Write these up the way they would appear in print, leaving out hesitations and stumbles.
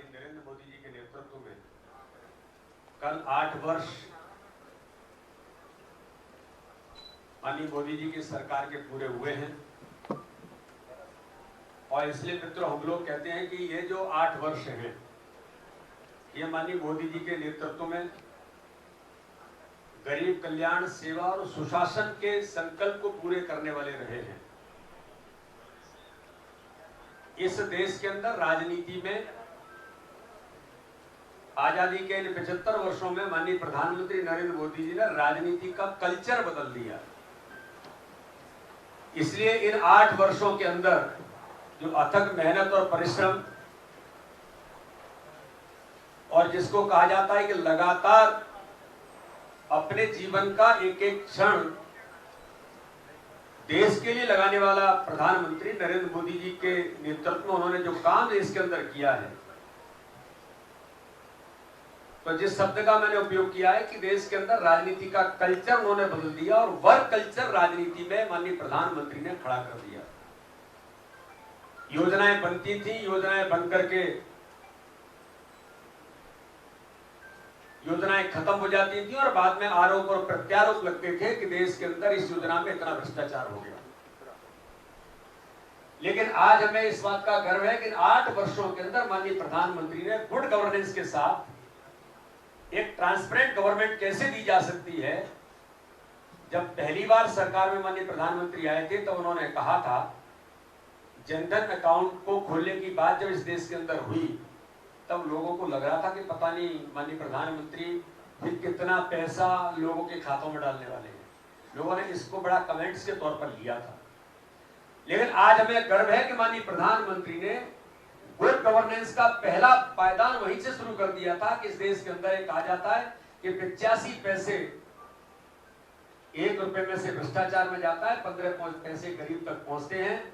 माननीय नरेंद्र मोदी जी के नेतृत्व में कल 8 वर्ष माननीय मोदी जी की सरकार के पूरे हुए हैं। और इसलिए मित्रों, हम लोग कहते हैं कि ये जो 8 वर्ष हैं, ये माननीय मोदी जी के नेतृत्व में गरीब कल्याण, सेवा और सुशासन के संकल्प को पूरे करने वाले रहे हैं। इस देश के अंदर राजनीति में आजादी के इन 75 वर्षों में माननीय प्रधानमंत्री नरेंद्र मोदी जी ने राजनीति का कल्चर बदल दिया। इसलिए इन 8 वर्षों के अंदर जो अथक मेहनत और परिश्रम, और जिसको कहा जाता है कि लगातार अपने जीवन का एक एक क्षण देश के लिए लगाने वाला प्रधानमंत्री नरेंद्र मोदी जी के नेतृत्व में उन्होंने जो काम देश के अंदर किया है, तो जिस शब्द का मैंने उपयोग किया है कि देश के अंदर राजनीति का कल्चर उन्होंने बदल दिया और वर्क कल्चर राजनीति में माननीय प्रधानमंत्री ने खड़ा कर दिया। योजनाएं बनती थी, योजनाएं बनकर के योजनाएं खत्म हो जाती थी और बाद में आरोप और प्रत्यारोप लगते थे कि देश के अंदर इस योजना में इतना भ्रष्टाचार हो गया। लेकिन आज हमें इस बात का गर्व है कि 8 वर्षों के अंदर माननीय प्रधानमंत्री ने गुड गवर्नेंस के साथ एक ट्रांसपेरेंट गवर्नमेंट कैसे दी जा सकती है। जब पहली बार सरकार में माननीय प्रधानमंत्री आए थे तो उन्होंने कहा था, जनधन अकाउंट को खोलने की बात जब इस देश के अंदर हुई तब लोगों को लग रहा था कि पता नहीं माननीय प्रधानमंत्री फिर कितना पैसा लोगों के खातों में डालने वाले हैं। लोगों ने इसको बड़ा कमेंट्स के तौर पर लिया था। लेकिन आज हमें गर्व है कि माननीय प्रधानमंत्री ने गुड गवर्नेंस का पहला पायदान वहीं से शुरू कर दिया था कि इस देश के अंदर एक कहा जाता है कि 85 पैसे 1 रुपए में से भ्रष्टाचार में जाता है, 15 पैसे गरीब तक पहुंचते हैं।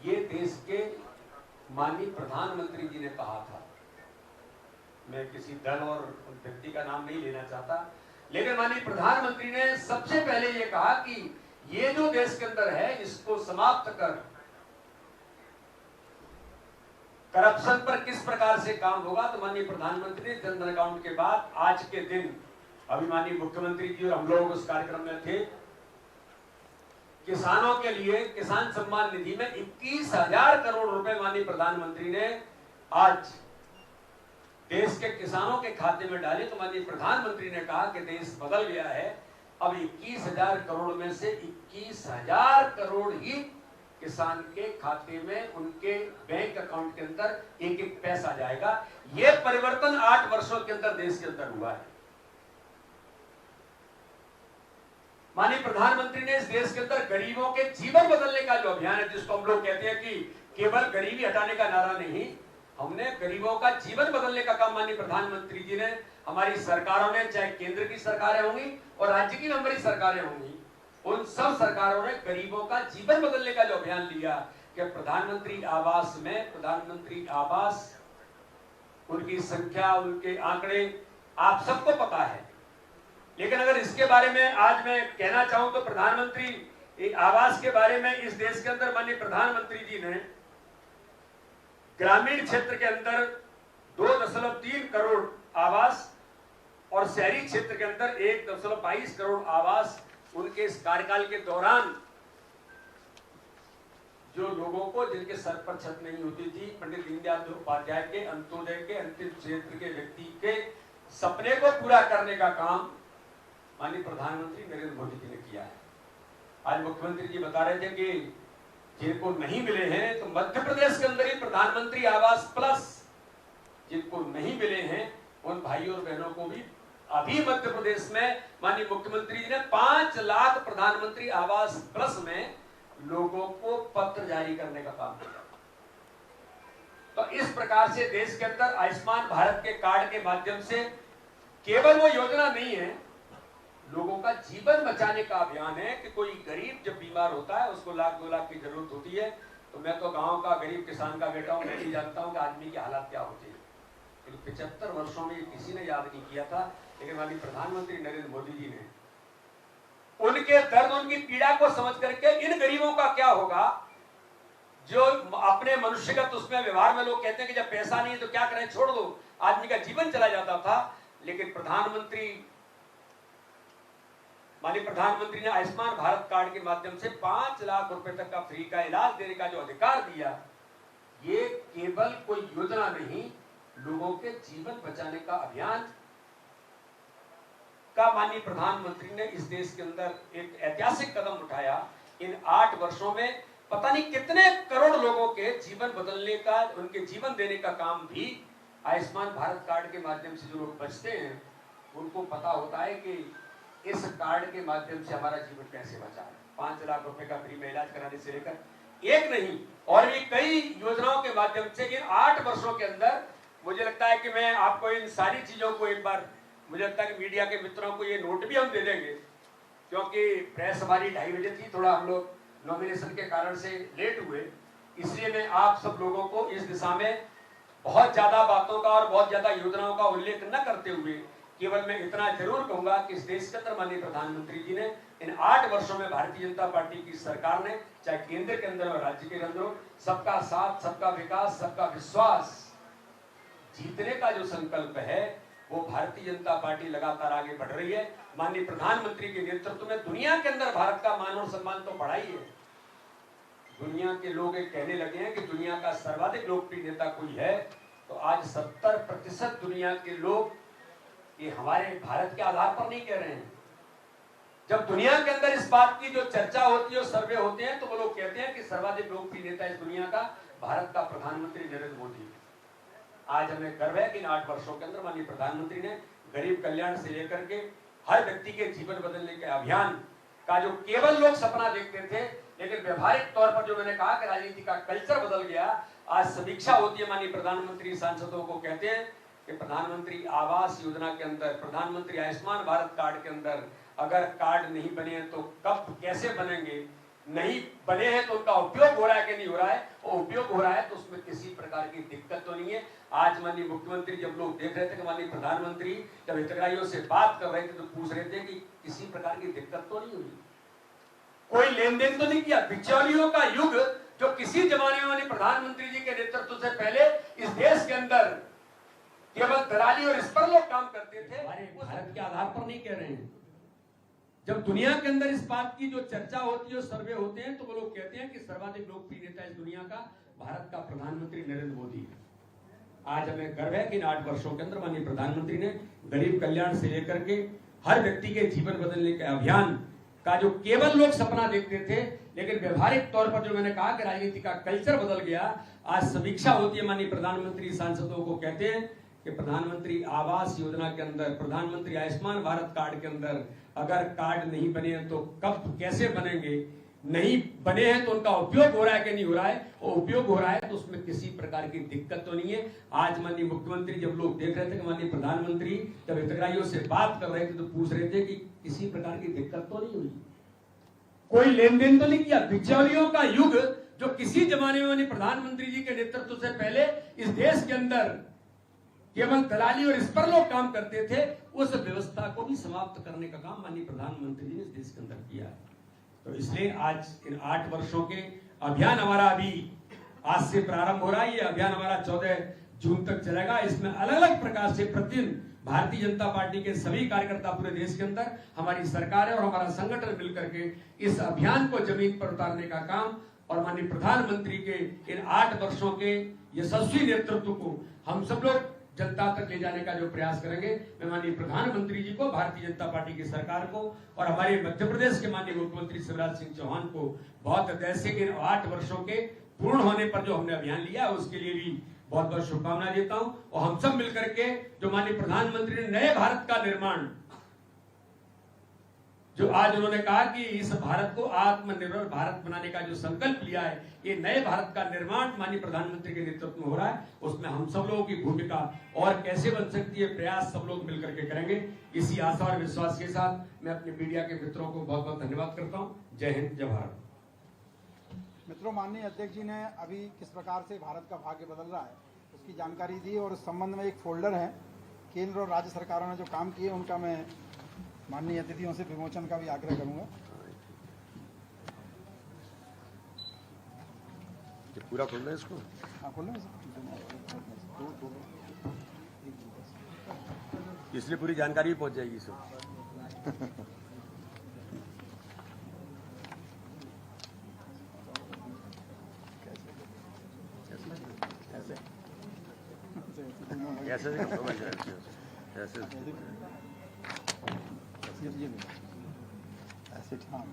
ये देश के माननीय प्रधानमंत्री जी ने कहा था। मैं किसी दल और व्यक्ति का नाम नहीं लेना चाहता, लेकिन माननीय प्रधानमंत्री ने सबसे पहले ये कहा कि ये जो देश के अंदर है इसको समाप्त कर करप्शन पर किस प्रकार से काम होगा। तो माननीय प्रधानमंत्री ने जनधन अकाउंट के बाद आज के दिन, अभी माननीय मुख्यमंत्री जी और हम लोग उस कार्यक्रम में थे, किसानों के लिए किसान सम्मान निधि में 21,000 करोड़ रुपए माननीय प्रधानमंत्री ने आज देश के किसानों के खाते में डाले। तो माननीय प्रधानमंत्री ने कहा कि देश बदल गया है, अब 21,000 करोड़ में से 21,000 करोड़ ही किसान के खाते में, उनके बैंक अकाउंट के अंदर एक एक पैसा जाएगा। यह परिवर्तन 8 वर्षों के अंदर देश के अंदर हुआ है। माननीय प्रधानमंत्री ने इस देश के अंदर गरीबों के जीवन बदलने का जो अभियान है, जिसको हम लोग कहते हैं कि केवल गरीबी हटाने का नारा नहीं, हमने गरीबों का जीवन बदलने का काम माननीय प्रधानमंत्री जी ने, हमारी सरकारों ने, चाहे केंद्र की सरकारें होंगी और राज्य की हमारी सरकारें होंगी, उन सब सरकारों ने गरीबों का जीवन बदलने का जो अभियान लिया कि प्रधानमंत्री आवास में, प्रधानमंत्री आवास, उनकी संख्या, उनके आंकड़े आप सबको पता है। लेकिन अगर इसके बारे में आज मैं कहना चाहूं तो प्रधानमंत्री आवास के बारे में इस देश के अंदर माननीय प्रधानमंत्री जी ने ग्रामीण क्षेत्र के अंदर 2.3 करोड़ आवास और शहरी क्षेत्र के अंदर 1.22 करोड़ आवास उनके इस कार्यकाल के दौरान, जो लोगों को जिनके सर पर छत नहीं होती थी, पंडित दीनदयाल उपाध्याय के अंत्योदय के अंतिम क्षेत्र के व्यक्ति के सपने को पूरा करने का काम माननीय प्रधानमंत्री नरेंद्र मोदी जी ने किया है। आज मुख्यमंत्री जी बता रहे थे कि जिनको नहीं मिले हैं, तो मध्य प्रदेश के अंदर ही प्रधानमंत्री आवास प्लस जिनको नहीं मिले हैं उन भाइयों और बहनों को भी अभी मध्य प्रदेश में माननीय मुख्यमंत्री जी ने 5 लाख प्रधानमंत्री आवास प्लस में लोगों को पत्र जारी करने का काम किया। तो इस प्रकार से देश के अंदर आयुष्मान भारत के कार्ड के माध्यम से केवल वो योजना नहीं है, लोगों का जीवन बचाने का अभियान है कि कोई गरीब जब बीमार होता है उसको 1 लाख 2 लाख की जरूरत होती है। तो मैं तो गांव का गरीब किसान का बेटा हूं, मैं भी जानता हूं कि आदमी की हालत क्या होती है। लेकिन 75 वर्षों में किसी ने याद नहीं किया था, लेकिन माननीय प्रधानमंत्री नरेंद्र मोदी जी ने उनके दर्द, उनकी पीड़ा को समझ करके इन गरीबों का क्या होगा जो अपने मनुष्यगत उसमें व्यवहार में लोग कहते हैं कि जब पैसा नहीं है तो क्या करें, छोड़ दो, आदमी का जीवन चला जाता था। लेकिन माननीय प्रधानमंत्री ने आयुष्मान भारत कार्ड के माध्यम से 5 लाख रुपए तक का फ्री का इलाज देने का जो अधिकार दिया, ये केवल कोई योजना नहीं, लोगों के जीवन बचाने का अभियान का माननीय प्रधानमंत्री ने इस देश के अंदर एक ऐतिहासिक कदम उठाया। इन 8 वर्षों में पता नहीं कितने करोड़ लोगों के जीवन बदलने का, उनके जीवन देने का काम भी आयुष्मान भारत कार्ड के माध्यम से जो लोग बचते हैं उनको पता होता है कि इस कार्ड के माध्यम से हमारा जीवन कैसे बचा है। 5 लाख रुपए का फ्री में इलाज कराने से लेकर एक नहीं और भी कई योजनाओं के माध्यम से इन 8 वर्षों के अंदर मुझे लगता है कि मैं आपको इन सारी चीजों को एक बार, मुझे लगता है कि मीडिया के मित्रों को ये नोट भी हम दे देंगे, क्योंकि प्रेस हमारी 2:30 बजे थी, थोड़ा हम लोग नॉमिनेशन के कारण से लेट हुए, इसलिए मैं आप सब लोगों को इस दिशा में बहुत ज्यादा बातों का और बहुत ज्यादा योजनाओं का उल्लेख न करते हुए केवल मैं इतना जरूर कहूंगा कि इस देश के अंदर माननीय प्रधानमंत्री जी ने इन 8 वर्षों में भारतीय जनता पार्टी की सरकार ने, चाहे केंद्र के अंदर और राज्य के अंदर, सबका साथ, सबका विकास, सबका विश्वास जीतने का जो संकल्प है वो भारतीय जनता पार्टी लगातार आगे बढ़ रही है। माननीय प्रधानमंत्री के नेतृत्व में दुनिया के अंदर भारत का मान और सम्मान तो बढ़ा ही है। दुनिया के लोग एक कहने लगे हैं कि दुनिया का सर्वाधिक लोकप्रिय नेता कोई है, तो आज 70% दुनिया के लोग ये हमारे भारत के आधार पर नहीं कह रहे हैं। जब दुनिया के अंदर इस बात की जो चर्चा होती है और सर्वे होते हैं तो वो लोग कहते हैं कि सर्वाधिक लोकप्रिय नेता इस दुनिया का भारत का प्रधानमंत्री नरेंद्र मोदी। आज हमें गर्व है कि इन 8 वर्षों के अंदर माननीय प्रधानमंत्री ने गरीब कल्याण से लेकर के हर व्यक्ति के जीवन बदलने के अभियान का जो केवल लोग सपना देखते थे, लेकिन व्यवहारिक तौर पर जो मैंने कहा कि राजनीति का कल्चर बदल गया। आज समीक्षा होती है, माननीय प्रधानमंत्री सांसदों को कहते हैं कि प्रधानमंत्री आवास योजना के अंदर, प्रधानमंत्री आयुष्मान भारत कार्ड के अंदर अगर कार्ड नहीं बने हैं तो कब कैसे बनेंगे, नहीं बने हैं तो उनका उपयोग हो रहा है कि नहीं हो रहा है, और उपयोग हो रहा है तो उसमें किसी प्रकार की दिक्कत तो नहीं है। आज माननीय मुख्यमंत्री जब लोग देख रहे थे कि माननीय प्रधानमंत्री जब हितग्राहियों से बात कर रहे थे तो पूछ रहे थे कि किसी प्रकार की दिक्कत तो नहीं हुई, कोई लेन देन तो नहीं किया। बिचौलियों का युग जो किसी जमाने में माननीय प्रधानमंत्री जी के नेतृत्व से पहले इस देश के अंदर केवल दलाली और इस पर लोग काम करते थे, हमारे भारत के आधार पर नहीं कह रहे हैं। जब दुनिया के अंदर इस बात की जो चर्चा होती है और सर्वे होते हैं तो वो लोग कहते हैं कि सर्वाधिक लोकप्रिय नेता इस दुनिया का भारत का प्रधानमंत्री नरेंद्र मोदी है। आज हमें गर्व है कि इन 8 वर्षों के अंदर माननीय प्रधानमंत्री ने गरीब कल्याण से लेकर के हर व्यक्ति के जीवन बदलने के अभियान का जो केवल लोग सपना देखते थे, लेकिन व्यवहारिक तौर पर जो मैंने कहा कि राजनीति का कल्चर बदल गया। आज समीक्षा होती है, माननीय प्रधानमंत्री सांसदों को कहते हैं कि प्रधानमंत्री आवास योजना के अंदर, प्रधानमंत्री आयुष्मान भारत कार्ड के अंदर अगर कार्ड नहीं बने हैं तो कब कैसे बनेंगे, नहीं बने हैं तो उनका उपयोग हो रहा है कि नहीं हो रहा है, और उपयोग हो रहा है तो उसमें किसी प्रकार की दिक्कत तो नहीं है। आज माननीय मुख्यमंत्री जब लोग देख रहे थे कि माननीय प्रधानमंत्री जब हितग्राहियों से बात कर रहे थे तो पूछ रहे थे कि किसी प्रकार की दिक्कत तो नहीं हुई, कोई लेन देन तो नहीं किया। बिचौलियों का युग जो किसी जमाने में माननीय प्रधानमंत्री जी के नेतृत्व से पहले इस देश के अंदर केवल दलाली और इस पर लोग काम करते थे, उस व्यवस्था को भी समाप्त करने का काम माननीय प्रधानमंत्री जी ने इस देश के अंदर किया है। तो इसलिए आज इन 8 वर्षों के अभियान हमारा अभी आज से प्रारंभ हो रहा है। ये अभियान हमारा 14 जून तक चलेगा। इसमें अलग अलग प्रकार से प्रतिदिन भारतीय जनता पार्टी के सभी कार्यकर्ता पूरे देश के अंदर, हमारी सरकार और हमारा संगठन मिलकर के इस अभियान को जमीन पर उतारने का काम और माननीय प्रधानमंत्री के इन 8 वर्षों के यशस्वी नेतृत्व को हम सब लोग जनता तक ले जाने का जो प्रयास करेंगे। मैं माननीय प्रधानमंत्री जी को, भारतीय जनता पार्टी की सरकार को और हमारे मध्य प्रदेश के माननीय मुख्यमंत्री शिवराज सिंह चौहान को बहुत हृदय से इन 8 वर्षों के पूर्ण होने पर जो हमने अभियान लिया उसके लिए भी बहुत बहुत शुभकामनाएं देता हूं। और हम सब मिलकर के जो माननीय प्रधानमंत्री ने नए भारत का निर्माण, जो आज उन्होंने कहा कि इस भारत को आत्मनिर्भर भारत बनाने का जो संकल्प लिया है, ये नए भारत का निर्माण माननीय प्रधानमंत्री के नेतृत्व में हो रहा है। उसमें हम सब लोगों की भूमिका और कैसे बन सकती है, प्रयास सब लोग मिलकर के करेंगे। इसी आशा और विश्वास के साथ मैं अपने मीडिया के मित्रों को बहुत बहुत धन्यवाद करता हूँ। जय हिंद, जय भारत। मित्रों, माननीय अध्यक्ष जी ने अभी किस प्रकार से भारत का भाग्य बदल रहा है उसकी जानकारी दी, और इस संबंध में एक फोल्डर है केंद्र और राज्य सरकारों ने जो काम किए उनका मैं माननीय अतिथियों से विमोचन का भी आग्रह करूंगा। पूरा खोलना है इसको। हाँ खोलना है दो इसलिए पूरी जानकारी भी पहुंच जाएगी इसको। ऐसे ऐसे ऐसे हाँ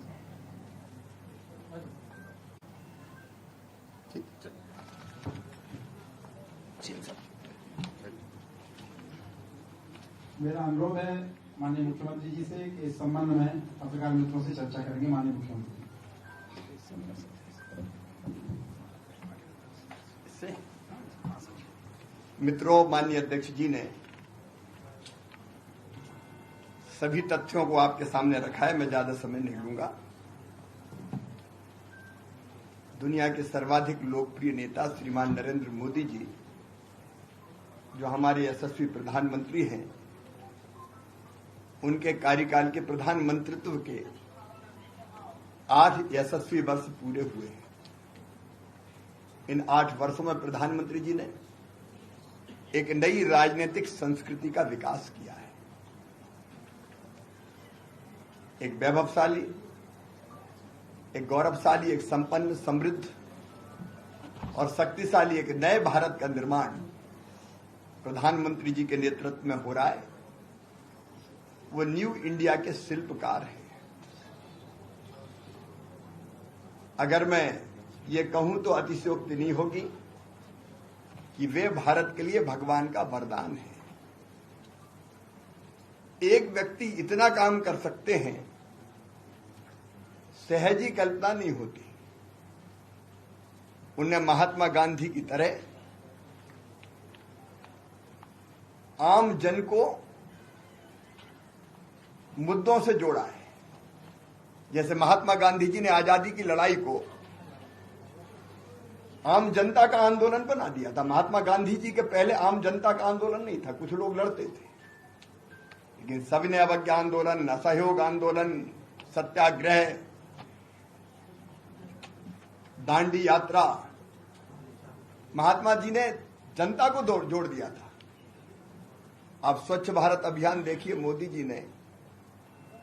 मेरा अनुरोध है माननीय मुख्यमंत्री जी से कि इस संबंध में पत्रकार मित्रों से चर्चा करेंगे माननीय मुख्यमंत्री। मित्रों, माननीय अध्यक्ष जी ने सभी तथ्यों को आपके सामने रखा है, मैं ज्यादा समय नहीं लूंगा। दुनिया के सर्वाधिक लोकप्रिय नेता श्रीमान नरेंद्र मोदी जी, जो हमारे यशस्वी प्रधानमंत्री हैं, उनके कार्यकाल के प्रधानमंत्रित्व के 8 यशस्वी वर्ष पूरे हुए हैं। इन 8 वर्षों में प्रधानमंत्री जी ने एक नई राजनीतिक संस्कृति का विकास किया है। एक वैभवशाली, एक गौरवशाली, एक संपन्न, समृद्ध और शक्तिशाली एक नए भारत का निर्माण प्रधानमंत्री जी के नेतृत्व में हो रहा है। वो न्यू इंडिया के शिल्पकार हैं। अगर मैं ये कहूं तो अतिशयोक्ति नहीं होगी कि वे भारत के लिए भगवान का वरदान है। एक व्यक्ति इतना काम कर सकते हैं, सहज ही कल्पना नहीं होती। उन्हें महात्मा गांधी की तरह आम जन को मुद्दों से जोड़ा है। जैसे महात्मा गांधी जी ने आजादी की लड़ाई को आम जनता का आंदोलन बना दिया था। महात्मा गांधी जी के पहले आम जनता का आंदोलन नहीं था, कुछ लोग लड़ते थे, लेकिन सविनय अवज्ञा आंदोलन, असहयोग आंदोलन, सत्याग्रह, दांडी यात्रा, महात्मा जी ने जनता को जोड़ दिया था। आप स्वच्छ भारत अभियान देखिए, मोदी जी ने,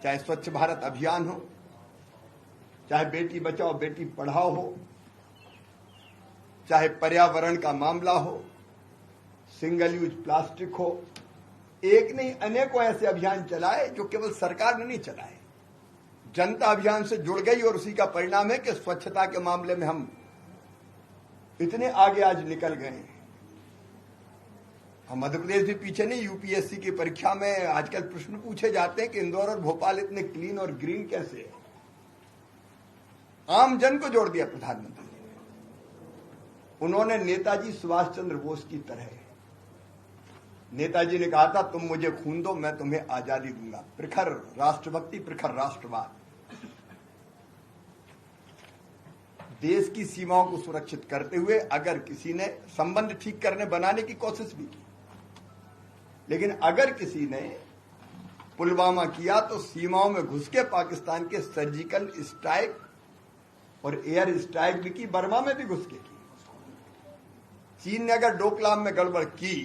चाहे स्वच्छ भारत अभियान हो, चाहे बेटी बचाओ बेटी पढ़ाओ हो, चाहे पर्यावरण का मामला हो, सिंगल यूज प्लास्टिक हो, एक नहीं अनेकों ऐसे अभियान चलाए जो केवल सरकार ने नहीं चलाए, जनता अभियान से जुड़ गई। और उसी का परिणाम है कि स्वच्छता के मामले में हम इतने आगे आज निकल गए हैं। हम मध्य प्रदेश भी पीछे नहीं। यूपीएससी की परीक्षा में आजकल प्रश्न पूछे जाते हैं कि इंदौर और भोपाल इतने क्लीन और ग्रीन कैसे है। आम जन को जोड़ दिया प्रधानमंत्री। उन्होंने नेताजी सुभाष चंद्र बोस की तरह, नेताजी ने कहा था, तुम मुझे खून दो, मैं तुम्हें आजादी दूंगा। प्रखर राष्ट्रभक्ति, प्रखर राष्ट्रवाद, देश की सीमाओं को सुरक्षित करते हुए अगर किसी ने संबंध ठीक करने बनाने की कोशिश भी की, लेकिन अगर किसी ने पुलवामा किया तो सीमाओं में घुस के पाकिस्तान के सर्जिकल स्ट्राइक और एयर स्ट्राइक भी की, बर्मा में भी घुस के की। चीन ने अगर डोकलाम में गड़बड़ की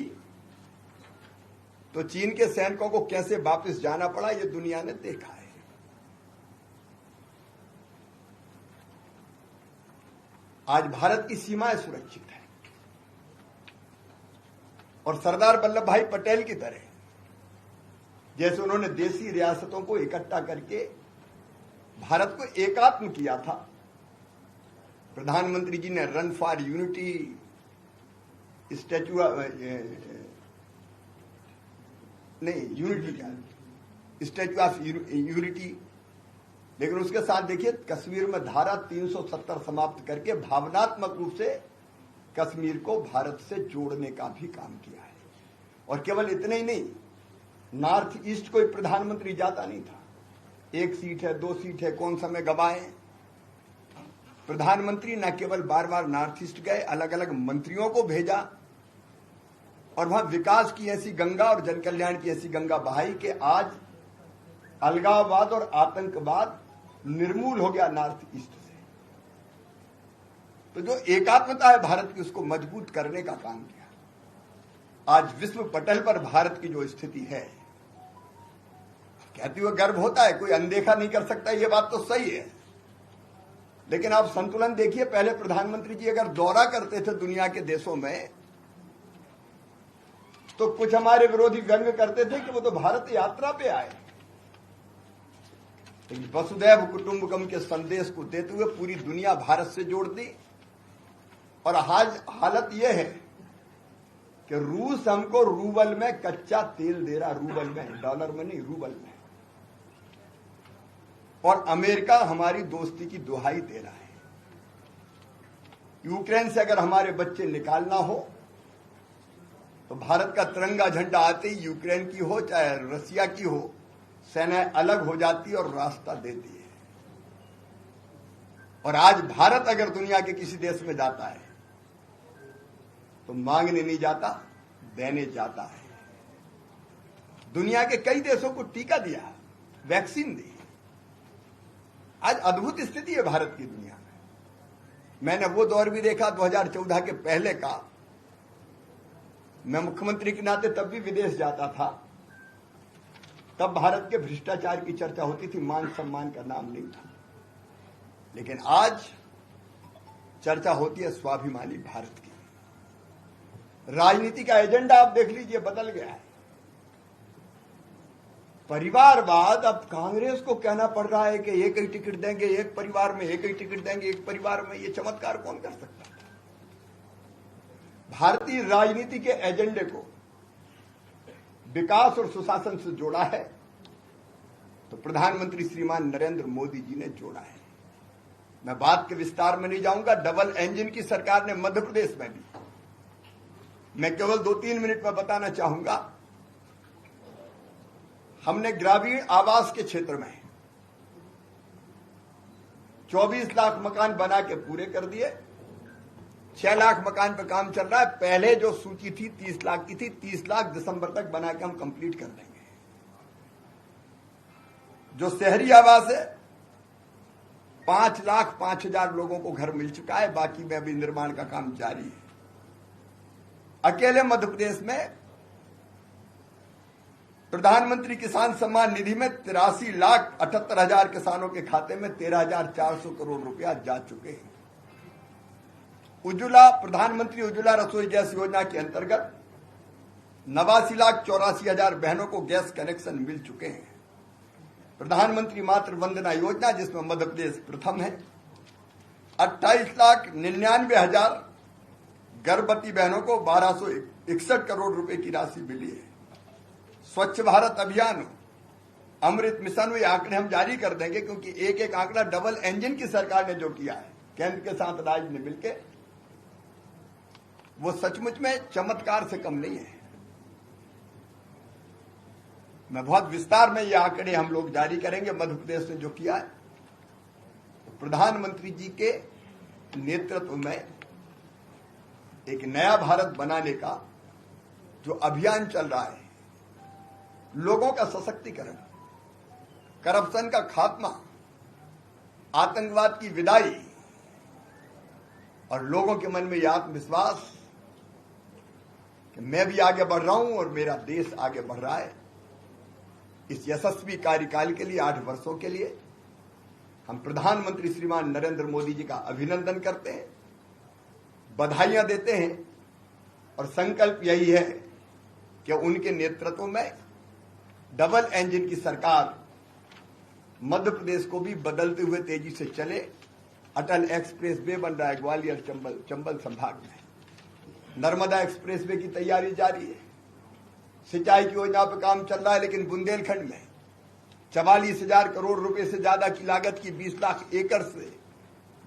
तो चीन के सैनिकों को कैसे वापस जाना पड़ा, ये दुनिया ने देखा है। आज भारत की सीमाएं सुरक्षित है और सरदार वल्लभ भाई पटेल की तरह, जैसे उन्होंने देशी रियासतों को इकट्ठा करके भारत को एकात्म किया था, प्रधानमंत्री जी ने run for unity, statue statue of unity, लेकिन उसके साथ देखिए कश्मीर में धारा 370 समाप्त करके भावनात्मक रूप से कश्मीर को भारत से जोड़ने का भी काम किया है। और केवल इतने ही नहीं, नॉर्थ ईस्ट कोई प्रधानमंत्री जाता नहीं था। 1 सीट है, 2 सीट है, कौन समय गवाए। प्रधानमंत्री न केवल बार बार नॉर्थ ईस्ट गए, अलग अलग मंत्रियों को भेजा और वहां विकास की ऐसी गंगा और जन कल्याण की ऐसी गंगा बहाई कि आज अलगाववाद और आतंकवाद निर्मूल हो गया नॉर्थ ईस्ट से। तो जो एकात्मता है भारत की, उसको मजबूत करने का काम किया। आज विश्व पटल पर भारत की जो स्थिति है, कहते हुए गर्व होता है, कोई अनदेखा नहीं कर सकता, ये बात तो सही है। लेकिन आप संतुलन देखिए, पहले प्रधानमंत्री जी अगर दौरा करते थे दुनिया के देशों में, तो कुछ हमारे विरोधी व्यंग करते थे कि वो तो भारत यात्रा पे आए। लेकिन वसुधैव कुटुंबकम के संदेश को देते हुए पूरी दुनिया भारत से जोड़ दी। और आज हालत यह है कि रूस हमको रूबल में कच्चा तेल दे रहा, रूबल में, डॉलर में नहीं, रूबल में। और अमेरिका हमारी दोस्ती की दुहाई दे रहा है। यूक्रेन से अगर हमारे बच्चे निकालना हो तो भारत का तिरंगा झंडा आते ही यूक्रेन की हो चाहे रसिया की हो, सेनाएं अलग हो जाती है और रास्ता देती है। और आज भारत अगर दुनिया के किसी देश में जाता है तो मांगने नहीं जाता, देने जाता है। दुनिया के कई देशों को टीका दिया, वैक्सीन दी। आज अद्भुत स्थिति है भारत की दुनिया में। मैंने वो दौर भी देखा 2014 के पहले का। मैं मुख्यमंत्री के नाते तब भी विदेश जाता था, तब भारत के भ्रष्टाचार की चर्चा होती थी, मान सम्मान का नाम नहीं था। लेकिन आज चर्चा होती है स्वाभिमानी भारत की। राजनीति का एजेंडा आप देख लीजिए, बदल गया है। परिवारवाद अब कांग्रेस को कहना पड़ रहा है कि एक ही टिकट देंगे, एक परिवार में एक ही टिकट देंगे, एक परिवार में। ये चमत्कार कौन कर सकता है? भारतीय राजनीति के एजेंडे को विकास और सुशासन से जोड़ा है तो प्रधानमंत्री श्रीमान नरेंद्र मोदी जी ने जोड़ा है। मैं बात के विस्तार में नहीं जाऊंगा। डबल इंजन की सरकार ने मध्य प्रदेश में भी, मैं केवल 2-3 मिनट में बताना चाहूंगा। हमने ग्रामीण आवास के क्षेत्र में 24 लाख मकान बना के पूरे कर दिए। 6 लाख मकान पे काम चल रहा है। पहले जो सूची थी 30 लाख की थी, 30 लाख दिसंबर तक बना के हम कंप्लीट कर देंगे। जो शहरी आवास है 5,05,000 लोगों को घर मिल चुका है, बाकी में अभी निर्माण का काम जारी है। अकेले मध्य प्रदेश में प्रधानमंत्री किसान सम्मान निधि में 83,78,000 किसानों के खाते में 13,400 करोड़ रुपया जा चुके हैं। उज्ज्वला, प्रधानमंत्री उज्ज्वला रसोई गैस योजना के अंतर्गत 89,84,000 बहनों को गैस कनेक्शन मिल चुके हैं। प्रधानमंत्री मातृ वंदना योजना, जिसमें मध्य प्रदेश प्रथम है, 28,99,000 गर्भवती बहनों को 1,261 करोड़ रुपए की राशि मिली है। स्वच्छ भारत अभियान, अमृत मिशन, ये आंकड़े हम जारी कर देंगे, क्योंकि एक एक आंकड़ा डबल इंजन की सरकार ने जो किया है केंद्र के साथ राज्य ने मिलकर, वो सचमुच में चमत्कार से कम नहीं है। मैं बहुत विस्तार में ये आंकड़े हम लोग जारी करेंगे। मध्य प्रदेश ने जो किया है, प्रधानमंत्री जी के नेतृत्व में एक नया भारत बनाने का जो अभियान चल रहा है, लोगों का सशक्तिकरण, करप्शन का खात्मा, आतंकवाद की विदाई और लोगों के मन में यह आत्मविश्वास कि मैं भी आगे बढ़ रहा हूं और मेरा देश आगे बढ़ रहा है। इस यशस्वी कार्यकाल के लिए, 8 वर्षों के लिए, हम प्रधानमंत्री श्रीमान नरेंद्र मोदी जी का अभिनंदन करते हैं, बधाइयां देते हैं और संकल्प यही है कि उनके नेतृत्व में डबल इंजन की सरकार मध्य प्रदेश को भी बदलते हुए तेजी से चले। अटल एक्सप्रेस वे बन रहा है ग्वालियर चंबल संभाग में, नर्मदा एक्सप्रेस वे की तैयारी जारी है, सिंचाई की योजना पर काम चल रहा है। लेकिन बुंदेलखंड में 44,000 करोड़ रुपए से ज्यादा की लागत की 20 लाख एकड़ से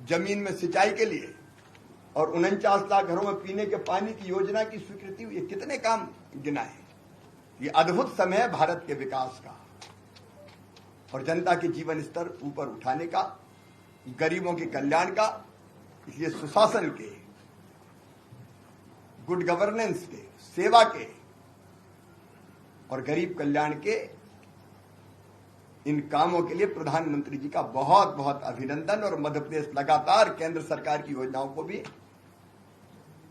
जमीन में सिंचाई के लिए और 49 लाख घरों में पीने के पानी की योजना की स्वीकृति हुई। कितने काम गिनाए। ये अद्भुत समय है भारत के विकास का और जनता के जीवन स्तर ऊपर उठाने का, गरीबों के कल्याण का। इसलिए सुशासन के, गुड गवर्नेंस के, सेवा के और गरीब कल्याण के इन कामों के लिए प्रधानमंत्री जी का बहुत बहुत अभिनंदन। और मध्य प्रदेश लगातार केंद्र सरकार की योजनाओं को भी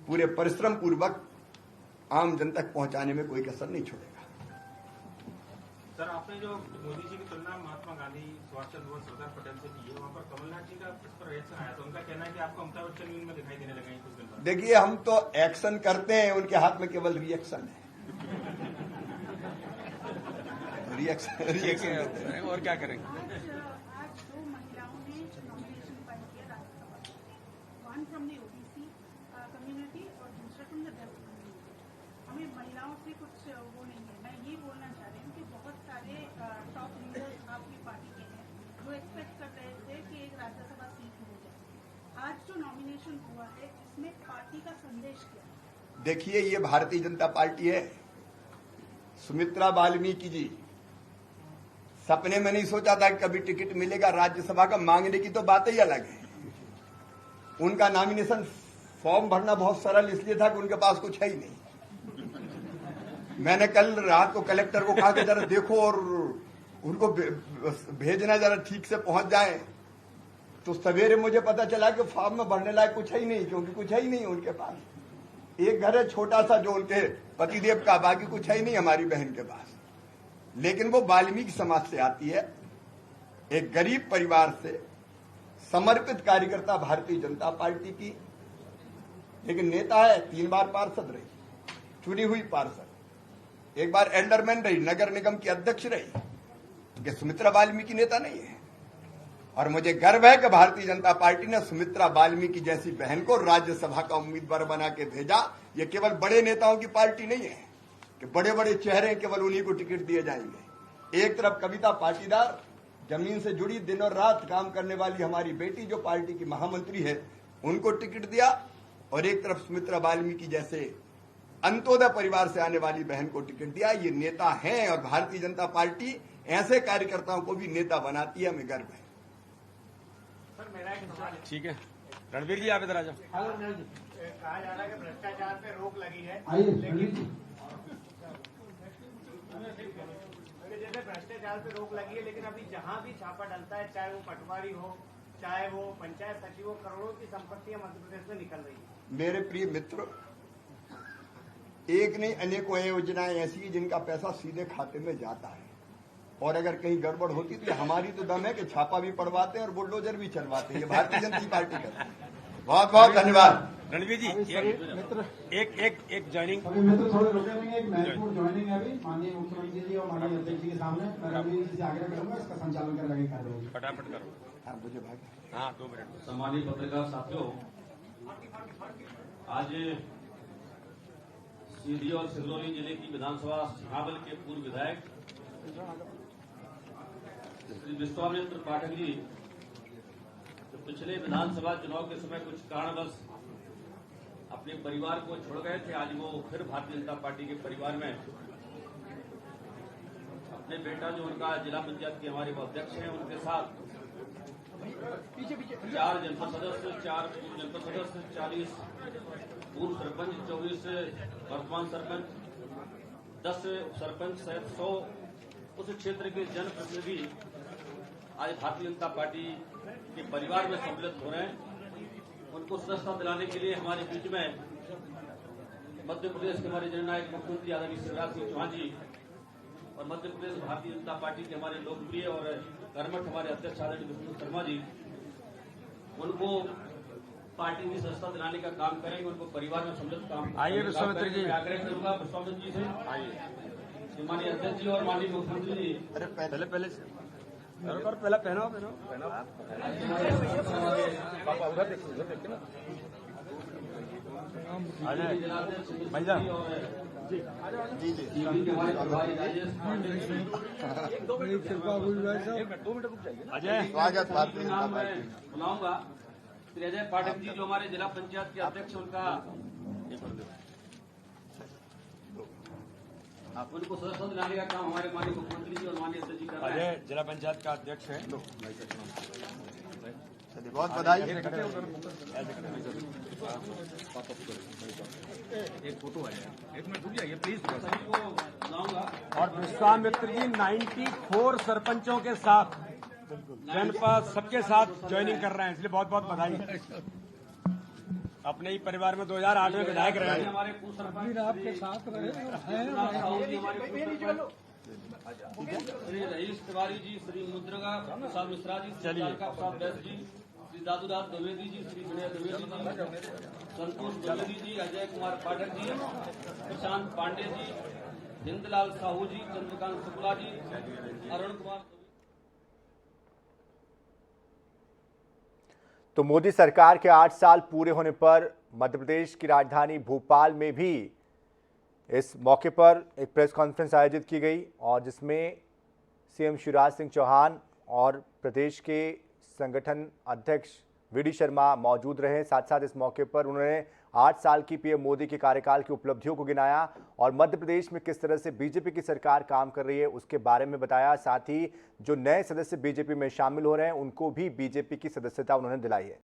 पूरे परिश्रम पूर्वक आम जन तक पहुंचाने में कोई कसर नहीं छोड़ेगा। सर, आपने जो मोदी जी की तुलना महात्मा गांधी, सुभाष चंद्र बोस, सरदार पटेल से की है, वहाँ पर कमलनाथ जी का इस पर रिएक्शन आया था। उनका कहना है कि आपको अमिताभ बच्चन में दिखाई देने लगे हैं कुछ दिन बाद। देखिए, हम तो एक्शन करते हैं, उनके हाथ में केवल रिएक्शन है। रिएक्शन और क्या करेंगे? आज दो महिलाओं ने नॉमिनेशन फाइल किया राज्यसभा में, one from the OBC community और दूसरा फ्रॉम द दलित कम्युनिटी। हमें महिलाओं से कुछ वो नहीं है। मैं ये बोलना चाह रही हूँ कि बहुत सारे टॉप लीडर्स आपकी पार्टी के हैं जो एक्सपेक्ट कर रहे थे कि एक राज्यसभा सीट हो जाए। आज जो नॉमिनेशन हुआ है, इसमें पार्टी का संदेश क्या है? देखिए, ये भारतीय जनता पार्टी है। सुमित्रा वाल्मीकि जी सपने में नहीं सोचा था कि कभी टिकट मिलेगा राज्यसभा का। मांगने की तो बात ही अलग है। उनका नॉमिनेशन फॉर्म भरना बहुत सरल इसलिए था कि उनके पास कुछ है ही नहीं। मैंने कल रात को कलेक्टर को कहा कि जरा देखो और उनको भेजना, जरा ठीक से पहुंच जाए। तो सवेरे मुझे पता चला कि फॉर्म में भरने लायक कुछ है ही नहीं, क्योंकि कुछ है ही नहीं उनके पास। एक घर है छोटा सा जो उनके पतिदेव का, बाकी कुछ है ही नहीं हमारी बहन के पास। लेकिन वो वाल्मीकि समाज से आती है, एक गरीब परिवार से, समर्पित कार्यकर्ता भारतीय जनता पार्टी की। लेकिन नेता है, 3 बार पार्षद रही, चुनी हुई पार्षद, एक बार एल्डरमैन रही, नगर निगम की अध्यक्ष रही। कि सुमित्रा वाल्मीकि नेता नहीं है। और मुझे गर्व है कि भारतीय जनता पार्टी ने सुमित्रा वाल्मीकि जैसी बहन को राज्यसभा का उम्मीदवार बना के भेजा। ये केवल बड़े नेताओं की पार्टी नहीं है कि बड़े बड़े चेहरे केवल उन्हीं को टिकट दिए जाएंगे। एक तरफ कविता पाटीदार, जमीन से जुड़ी दिन और रात काम करने वाली हमारी बेटी जो पार्टी की महामंत्री है, उनको टिकट दिया। और एक तरफ सुमित्रा वाल्मीकि जैसे अंत्योदय परिवार से आने वाली बहन को टिकट दिया। ये नेता हैं और भारतीय जनता पार्टी ऐसे कार्यकर्ताओं को भी नेता बनाती है। हमें गर्व है। सर, मेरा एक सवाल है। ठीक है, रणवीर जी आप इधर आ जाओ। कहा जा रहा है कि भ्रष्टाचार पे रोक लगी है, जैसे भ्रष्टाचार पे रोक लगी है, लेकिन अभी जहाँ भी छापा डलता है, चाहे वो पटवारी हो, चाहे वो पंचायत सचिव हो, करोड़ों की संपत्तियां मध्य प्रदेश में निकल रही है। मेरे प्रिय मित्र, एक नहीं अनेकों योजनाएं ऐसी हैं जिनका पैसा सीधे खाते में जाता है। और अगर कहीं गड़बड़ होती तो हमारी तो दम है कि छापा भी पड़वाते हैं और बुलडोजर भी चलवाते हैं। ये भारतीय जनता पार्टी करती है। बहुत बहुत धन्यवाद। रणवीर जी एक ज्वाइनिंग। अभी मित्र थोड़े रुके रहेंगे, एक महत्वपूर्ण ज्वाइनिंग है अभी माननीय मुख्यमंत्री जी और माननीय अध्यक्ष जी के सामने। मैं रणवीर जी से आग्रह करूंगा इसका संचालन कर लगे कार्रवाई। फटाफट करो। मुझे भाग। हाँ, 2 मिनट। सम्मानित पत्रकार साथियों, आज सीधी और सिंगरौली जिले की विधानसभा सिंहावल के पूर्व विधायक श्री विश्वामित्र पाठक जी जो पिछले विधानसभा चुनाव के समय कुछ कारणवश अपने परिवार को छोड़ गए थे, आज वो फिर भारतीय जनता पार्टी के परिवार में अपने बेटा जो उनका जिला पंचायत के हमारे अध्यक्ष हैं उनके साथ 4 जनपद सदस्य, 4 पूर्व जनपद सदस्य, 40 पूर्व सरपंच, 24 वर्तमान सरपंच, 10 सरपंच सहित 100 उस क्षेत्र के जनप्रतिनिधि आज भारतीय जनता पार्टी के परिवार में सम्मिलित हो रहे हैं। उनको सदस्यता दिलाने के लिए हमारे बीच में मध्य प्रदेश के हमारे जननायक मुख्यमंत्री आदरणीय शिवराज सिंह चौहान जी और मध्य प्रदेश भारतीय जनता पार्टी के हमारे लोकप्रिय और कर्मठ हमारे अध्यक्ष आदरणीय विष्णु शर्मा जी, उनको पार्टी की सदस्यता दिलाने का काम करेंगे। उनको परिवार में सम्मिलित काम। आइए विश्वामित्र जी। आग्रह करूंगा विश्वामित्र जी से, आइए माननीय अध्यक्ष जी और माननीय मुख्यमंत्री जी। अरे पहले से पहला पहनाओ पापा उधर देखते ना। भाई साहब अजय स्वागत भारतीय जनता पार्टी। बुलाऊंगा श्री अजय पाठक जी जो हमारे जिला पंचायत के अध्यक्ष, उनका उनको सदस्यता दिलाने का काम हमारे माननीय मुख्यमंत्री जी और माननीय अध्यक्ष जी कर रहे हैं। अजय जिला पंचायत का अध्यक्ष है। चलिए, बहुत बधाई। एक फोटो है, 1 मिनट रुक जाइए प्लीज। बुलाऊंगा। और विश्वामित्र जी 94 सरपंचों के साथ जनपद सबके साथ ज्वाइनिंग कर रहे हैं, इसलिए बहुत बहुत बधाई। अपने ही परिवार में 2008 में विधायक रहे हैं। हमारे पूर्व सरपंच आपके साथ रहे श्री रईस तिवारी जी, श्री मुद्रगा प्रसाद मिश्रा जी, श्री चलिए। तारका प्रसाद बैस जी, श्री दादूराज द्विवेदी जी, श्री विनय द्विवेदी जी, संतोष द्विवेदी जी, अजय कुमार पाठक जी, प्रशांत पांडे जी, हिंदलाल साहू जी, चंद्रकांत शुक्ला जी, अरुण कुमार। तो मोदी सरकार के 8 साल पूरे होने पर मध्य प्रदेश की राजधानी भोपाल में भी इस मौके पर एक प्रेस कॉन्फ्रेंस आयोजित की गई और जिसमें सीएम शिवराज सिंह चौहान और प्रदेश के संगठन अध्यक्ष वी.डी. शर्मा मौजूद रहे। साथ साथ इस मौके पर उन्होंने 8 साल की पीएम मोदी के कार्यकाल की उपलब्धियों को गिनाया और मध्य प्रदेश में किस तरह से बीजेपी की सरकार काम कर रही है उसके बारे में बताया। साथ ही जो नए सदस्य बीजेपी में शामिल हो रहे हैं उनको भी बीजेपी की सदस्यता उन्होंने दिलाई है।